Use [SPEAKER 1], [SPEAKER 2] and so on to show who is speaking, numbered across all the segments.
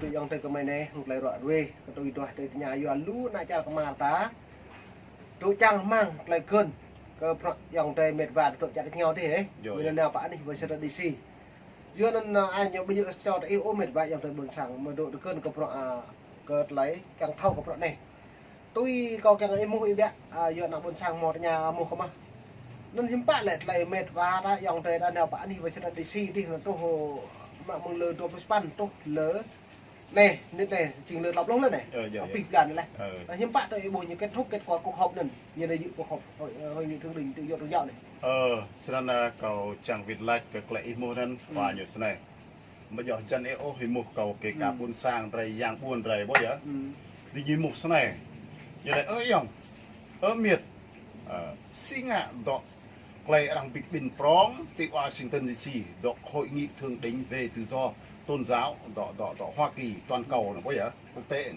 [SPEAKER 1] tụi dòng tây cái này lại rõ về tụi tôi tụi nhà yêu lú nãy cha cái mà ta tụi chàng mang lại cơn cái dòng tây mệt vạt tụi chặt nhau thế ấy nên nào bạn đi với xe đi xì giữa nên ai nhau bây giờ cho tụi yêu mệt vạt dòng tây buồn sáng mà đội được cơn cái lấy càng thâu cái này tôi có cái em mua bé giờ nào buồn sáng một nhà mua không à nên chúng bạn lại mệt và đã dòng tây đã nào bạn đi với xe đi xì đi là tôi hồ mà mừng lừa tôi span tôi lỡ này nên này chỉnh lừa lọc lông lên này bịp đàn này nhưng bạn tôi bồi những kết thúc kết quả cuộc họp này như đây dự cuộc họp hội nghị thượng đỉnh tự do tự do này
[SPEAKER 2] nên là cầu chẳng việt lại cái lại mua nên và nhiều thế này bây giờ chân ấy ô thì một cầu kể cả buôn sang rồi giang buôn rồi bao giờ thì như một thế này như này dòng miệt xí ngạ đó lại đang bị bình prong tại Washington DC đó hội nghị thượng đỉnh về tự do tôn giáo đó Hoa Kỳ toàn cầu là bao giờ quốc tế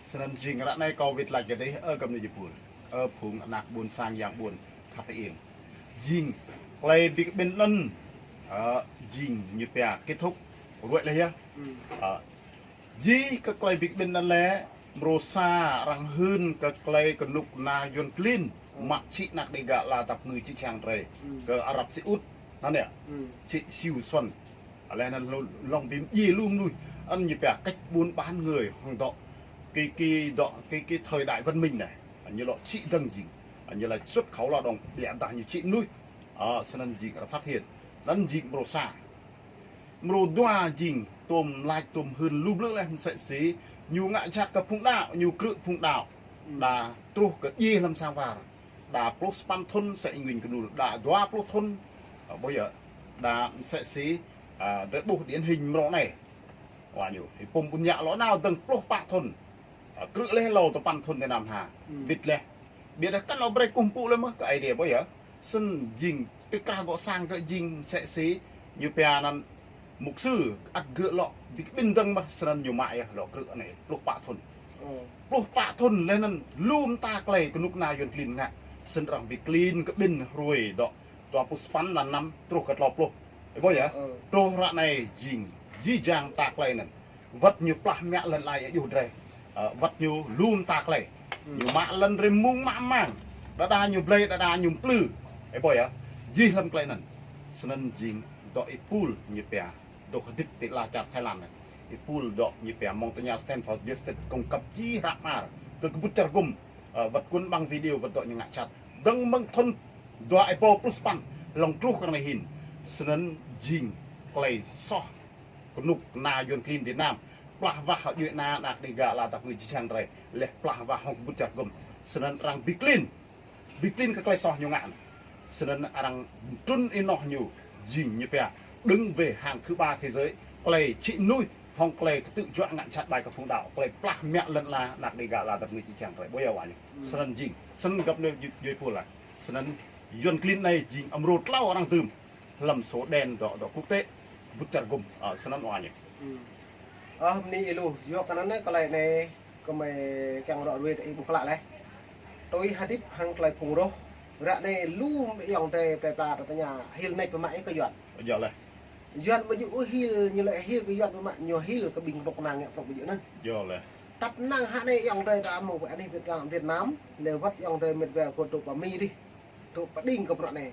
[SPEAKER 2] sân trình đoạn này cầu Việt là cái đấy cầm như buồn phùng nạc buồn sang dạng buồn khắp yên trình lại bị bên lân trình như bè kết thúc vậy là nhá gì các lại bị bên lân lẽ Rosa răng hơn các lại cái nục na yon clean mặc chị nạc để gạ là tập người chị chàng rồi cái Ả Rập Xê Útนั่นเนี่ยchị siêu xuân là nó lòng bím gì luôn nuôi ăn như bẻ cách buôn bán người hoàng đó cái thời đại văn minh này như là chị dân gì như là xuất khẩu lao động hiện tại như chị nuôi nên gì đã phát hiện đánh gì mồ xa mồ đoa gì tôm lai tôm hơn lúc nữa em sẽ xí nhiều ngại chặtกับphụng đạo nhiều cự phụng đạo đã trôi cái gì làm sao vào đã plus pan thôn sẽ nguyên cái nụ đã đoa plus thôn bây giờ đã sẽ xí để buộc điển hình rõ này và nhiều thì cùng bún nhạ lõ nào từng plus pan thôn cự lên lầu tập pan thôn để làm hà vịt lẹ biết là các nó bơi cùng phụ lên mất cái idea bây giờ sân dình cái ca gõ sang cái dình sẽ xí như pè nan mục sư ăn gỡ lọ bị bên dân mà sân nhiều mại lọ cự này plus pan thôn lên nan lùm ta clay cái nút nào yon clean ngạ sân rằng bị clean cái bên rồi đóตัวผู้สปันนั่นนำตรุกกระลอบโลบ่อยตัวระในยิงยี่จางตากเลยนั่นวัดอยู่ปลาแม่ลันลายอยู่ไรวัดอยู่ลูนตากเลยอยู่มาลันริมมุงมามั่งดาอยู่เบลดาอยู่ปลื้ไอ้บ่อยยี่ลำไกลนั่นสนั่นยิงดอกไอ้ปูลอยู่เปียดอกดิบติลาจากไทยแลนด์ไอ้ปูลดอกอยู่เปียมองตัวยาสแตนฟอร์ดยูสเต็ดกงกับจีรักมาก็กบุตรกุมวัดกุนบางวิดีโอวัดดอกยังงัดชัดดังมังทนdua Apple plus pan long truk karena hin senen jing play soh penuk na yon clean Việt Nam plah vah Việt Nam nak diga la tak người chang rai leh plah vah hong bucat gom senen rang big clean cái play soh nhongan senen rang trun inoh nyu jing như pea đứng về hàng thứ 3 thế giới play chị nuôi hong play tự chọn ngạn chặt bài các phong đạo play plah mẹ lần là nak diga la tak người chang rai boya wa senen jing sen gặp nơi dưới pula senen yon clean này chỉ âm rột lao đang tùm làm số đèn đó quốc tế vứt chặt gồm ở sân ăn ngoài nhỉ
[SPEAKER 1] hôm nay lu do cái này cái này có mày càng rõ về đây một lại này tôi hay tiếp hàng lại cùng đâu ra đây lu bị dòng tề bè bà ở nhà hill này với mãi cái dọn
[SPEAKER 2] này
[SPEAKER 1] dọn bây giờ hill như lại hill cái dọn với mãi nhiều hill cái bình bọc nàng nhẹ bọc bây giờ
[SPEAKER 2] này
[SPEAKER 1] tập năng hạ này dòng tề đã một cái này Việt Nam đều vắt dòng tề mệt về của tụ bà mi đi tụ bắt đinh cái bọn này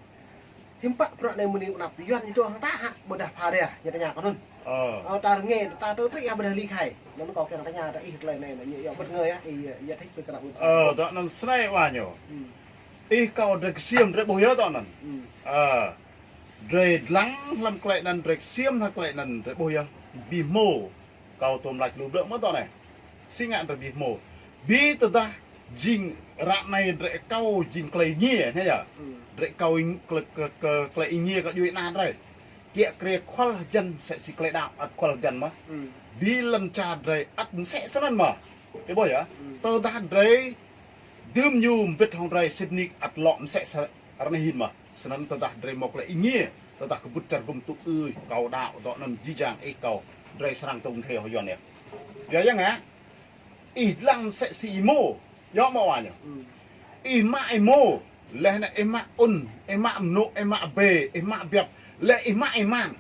[SPEAKER 1] thêm bọn này mình đạp duyên như tôi ta hạ bữa đạp hà đây à nhà nhà con hơn ta nghe ta tôi thích bây giờ ly khai nó có cái ta nhà ta ít lời này là nhiều bất ngờ á thì nhà thích với cái nào
[SPEAKER 2] đó nó say quá nhiều ít câu được xiêm được bồi đó nè rồi lắng làm cái này được xiêm hay cái này được bồi bị mồ câu tôm lạch lúa đỡ mất đó này sinh ngạn được bị mồ bị từ ta jing rat này để câu jing clay nhẹ thế nhở để câu clay nhẹ có Việt Nam rồi kia kia khoal dân sẽ xì clay đạo khoal dân mà đi lần trà để ắt sẽ sẵn mà cái bồi á tơ ta để đơm nhum biết hong rồi Sydney ắt lọm sẽ ở này hin mà sẵn tơ ta để một clay nhẹ tơ ta cứ bứt chặt gồm tụ cầu đạo đó nên di giang ấy cầu để sang tung theo họ dọn nè vậy nhá ngã ít lăng sẽ xì mô do mà vào nhỉ, ima emo, lẽ là ima un, ima nô, ima bê, ima bẹp, lẽ ima iman,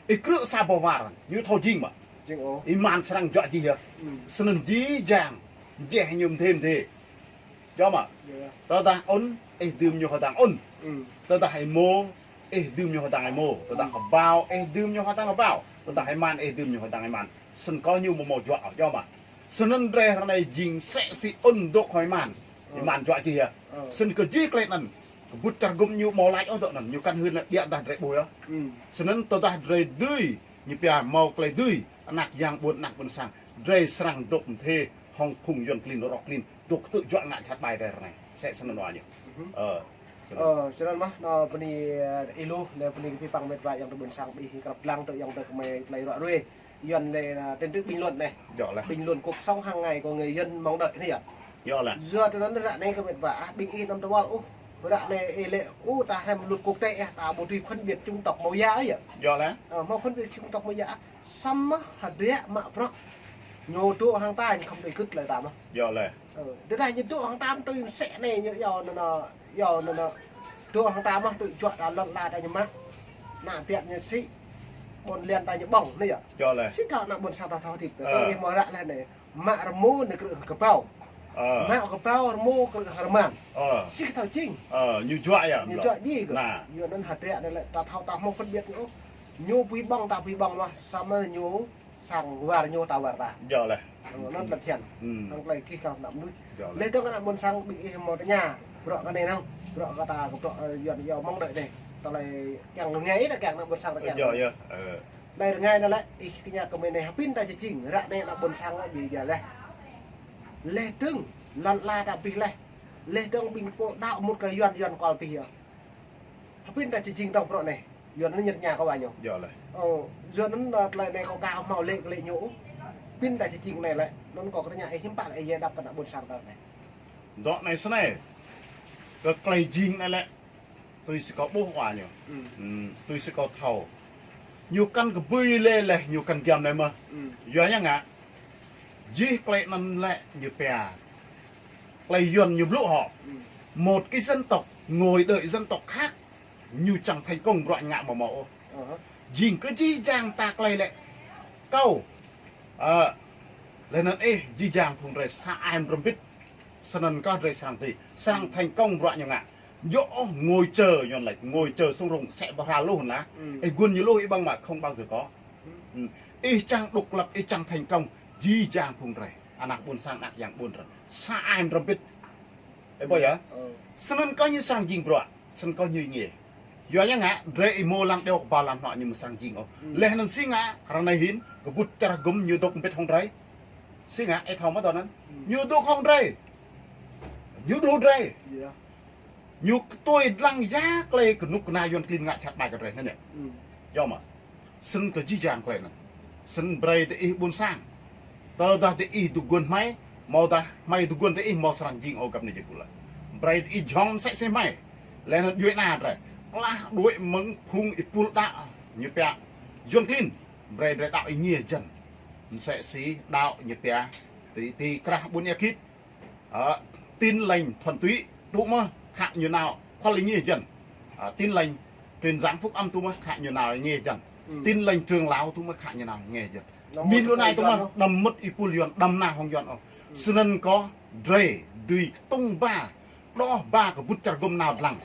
[SPEAKER 2] cứ sa bò vào như thầu jing mà,
[SPEAKER 1] chừng ố
[SPEAKER 2] iman serang jọ chi hả sân dí giang dễ nhung thêm thì cho mà tao ta ôn đơm nhiều họ tàng ôn tao ta hay mô đơm nhiều họ tàng hay mô tao ta học bao đơm nhiều họ tàng học bao tao ta hay man đơm nhiều họ tàng hay man sân có nhiều một jọ cho mà sân rê thằng này dình sẽ si ôn đốt hỏi man iman jọ chi hả sân cứ dí cái này bút chặt gom nhiều màu lạnh ở đó nè nhiều căn hơn là điện đặt rễ bồi á sân tao ta rê đuôi như bia màu cái đuôi anak yang buồn sang rê serang đốt thế hong khung yon clean rock clean đốt tự chọn ngại chặt bài đây này sẽ sân nói nhiều
[SPEAKER 1] cho nên mà nó bên ilu này bên cái bằng mệt vải yang buồn sang bị gặp lăng tự yang được mày lấy loại ruồi yon này là trên trước bình luận này bình luận cuộc sống hàng ngày của người dân mong đợi này ạ giờ cho nên là này cái mệt vải bình yên năm đâu đoạn này lệ ta làm luật quốc tế ta bộ tùy phân biệt chủng tộc màu da ấy ạ màu phân biệt chủng tộc màu da xăm á hạt đĩa mạ pro nhiều tụ hàng ta không thể cứt lại tạm á đến đây những tụ hàng tam tôi sẽ này như giờ nó tụ hàng tam á tự chọn là lần là tại nhà má nạ tiện như sĩ buồn liền tại nhà bỏng này ạ sĩ thọ là buồn sao thọ thịt tôi mở lại này này mạ mua này cái bao mẹ của bao mua cái harman xí cái thằng chinh
[SPEAKER 2] như chọi à
[SPEAKER 1] như chọi gì cơ như nên hạt rẻ này lại ta thao ta không phân biệt nữa nhu quý bong ta quý bong mà sao mà nhu sang và nhu tàu và
[SPEAKER 2] giờ này
[SPEAKER 1] nó là thiện thằng này khi càng nằm núi lấy tôi cái nào muốn sang bị một cái nhà rọ cái này không rọ cái ta cũng rọ dọn dò mong đợi này tao lại càng nháy là càng muốn sang là càng đây là ngay nó lại cái nhà của mình này pin ta chỉ chỉnh rạ đây là muốn sang là gì giờ đây lê tương lần la đã bị lê tương bình cô đạo một cái yuan còn bị à pin ta chỉ trình tổng pro này yuan nó nhật nhà có bao nhiêu yuan nó lại này có cao màu lệ nhũ pin ta chỉ trình này lại nó có cái nhà ấy hiếm bạn ấy đập cái đã buồn sang này
[SPEAKER 2] đó này sao này cái cây trình này lại tôi sẽ có bố hòa nhiều tôi sẽ có thầu nhiều căn cái bươi lên này nhiều căn kiềm này mà yuan nhá ngạ dí cái năm lệ như bè lấy yuan như lũ họ một cái dân tộc ngồi đợi dân tộc khác như chẳng thành công loại ngạ mà mẫu dình cứ dí giang tạc lấy lệ câu lên nó dí giang không rời xa em râm bít sân có rời sang thì sang thành công loại như ngạ dỗ ngồi chờ yuan lại ngồi chờ xong rùng sẽ vào ra luôn lá quân như lôi băng mà không bao giờ có chẳng độc lập chẳng thành công di giang phung rầy anak buồn sang anak yang buồn rồi sa em rambit bây giờ sân có như sang jing bro sân có như nghề giờ nhá ngã rei mo lang đeo ba lan họ như một sang jing lên nên xí ngã rằng này hin cái bút chả gum như đục biết không rầy xí ngã ai thòng mất đó như đục không rầy như đục rầy như tôi lăng giá clay cái nút na yon clean ngã chặt bài cái rầy này do mà sân cái di giang clay này sân rầy thì buồn sang tao dah ti tu gun mai mau dah mai tu gun ti mau serang jing au kap ni je pula brai ti jong se mai len duit na rồi lah duit meng phung ipul da như pia yon clean brai đạo ý chân sẽ xí đạo như pia ti kra bun yakit tin lành thuần túy tu mà khạ như nào khoa lý nhia chân tin lành truyền giảng phúc âm tu mà khạ như nào nhia chân tin lành trường lão tu mà khạ như nào nghe chân min luôn này tôi mà đầm mất ipul yon đầm na hong yon sân có dre đuôi tung ba đo ba cái bút char gom nào lăng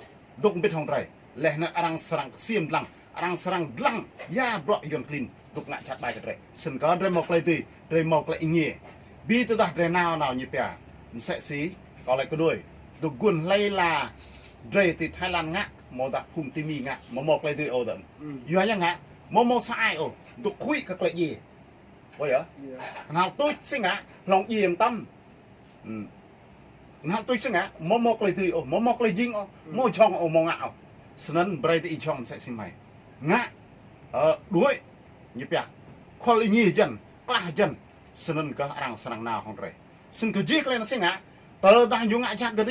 [SPEAKER 2] đụng biết hong dre lẽ nó arang serang xiêm lăng arang serang lăng ya bro yon clean đục ngã chặt bài cái dre sân có dre mọc lại tùy dre mọc lại nhẹ bi tôi đặt dre nào như pia sẽ xí có lại cái đuôi đục guồn lay là dre thì Thái Lan ngã mò đặt hùng timi ngã mò mọc lại tùy ô đầm yo nhá ngã mò sai ô đục khui cái lại gì bây giờ nào tôi xin ngã lòng yên tâm nào tôi xin ngã mò mọc lại từ mò mọc lại dinh mò chong mò ngạo sân bray thì chong sẽ xin mày ngã đuôi như bẹt khoa lý nhì chân la chân sân có arang sarang nào không rồi sân cứ giết lên nó xin ngã tờ đang dùng ngã chặt cái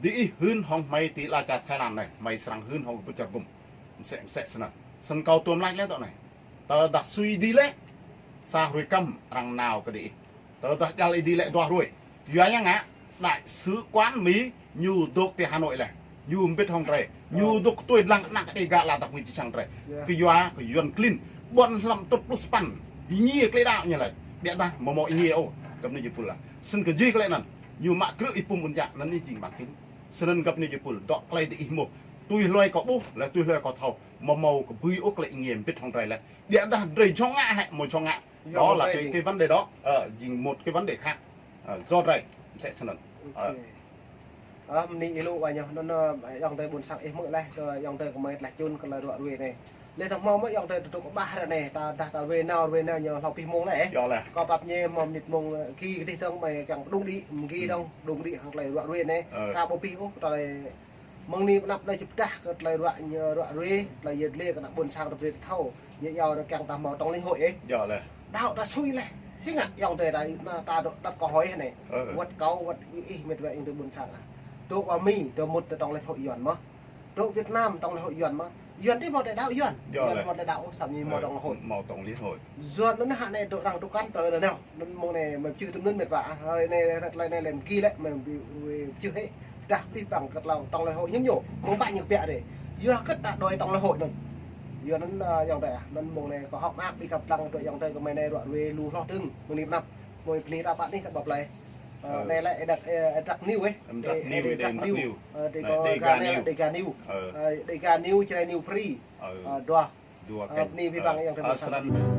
[SPEAKER 2] đi hơn hong mày tí là chặt Thái Lan này mày sarang hơn hong bút chặt gum sẽ sân cầu tuôn lạnh lên tao này tờ đặt suy đi lên sa rồi căm rằng nào cái đi tớ đặt ra đi lại đoa rồi giờ nhá ngã đại sứ quán Mỹ như đốc tại Hà Nội này như biết không rồi như đốc tôi lăng nặng cái gạ là đặc biệt chỉ chẳng rồi cái doa cái yon clean bọn làm tốt plus pan nhia cái đạo như này biết ta mà mọi nhia ô cầm này chụp là sân cái gì cái này nhiều mạ cứ ít pum một dạng nó đi chỉ bạc kính sân cầm này chụp đọ cái thì ít một tôi loay có bút là tôi loay có thầu mà màu của bưởi ốc lại nghiền biết không này là biết ta đầy cho ngã hay một cho ngã đó là cái vấn đề đó một cái vấn đề khác do đây sẽ sân
[SPEAKER 1] ni ilu banyak nó yang tây buồn sang em mượn này rồi yang tây của mình lại chôn còn là đoạn về này lên thằng mong mới yang tây tụi có ba rồi này ta về nào nhờ học phi mông này có bắp nhẹ mồm nhịt mông khi đi thằng mày càng đúng đi ghi đông đúng đi hoặc là đoạn về này ca bô pi úc rồi mong ni nắp đây chụp ta lại đoạn về là nhiệt liệt còn buồn sang đặc biệt thâu nhẹ giàu nó càng tầm màu trong linh hội ấy đạo ta xui này xí ngặt yang tây đây ta đặt có hỏi này vật câu vật mệt vậy từ buồn sang tụ qua mi từ một từ trong lễ hội yuan mà tụ Việt Nam trong lễ hội yuan mà yuanที่một đại đạo yuan một đại đạo sắm như một trong hội
[SPEAKER 2] màu tổng lễ hội
[SPEAKER 1] yuan nó hạn này tụ rằng tụ căn tới rồi nào nó mong này mà chưa tụi nó mệt vả rồi này làm kia đấy mà chưa hết đặc biệt bằng cái lòng trong lễ hội nhấp nhổ mong bạn nhược bẹ để yuan cất đã đôi trong lễ hội rồi yuan nó dòng đây nó mong này có học ác bị gặp lăng tụi dòng đây của mày này đoạn về lù lo tưng một niệm năm một niệm đã bạn đi các bọc này này lại đặt niu ấy đặt niu để có gà này để gà niu trên này niu free đua ni vi bằng yang terbaik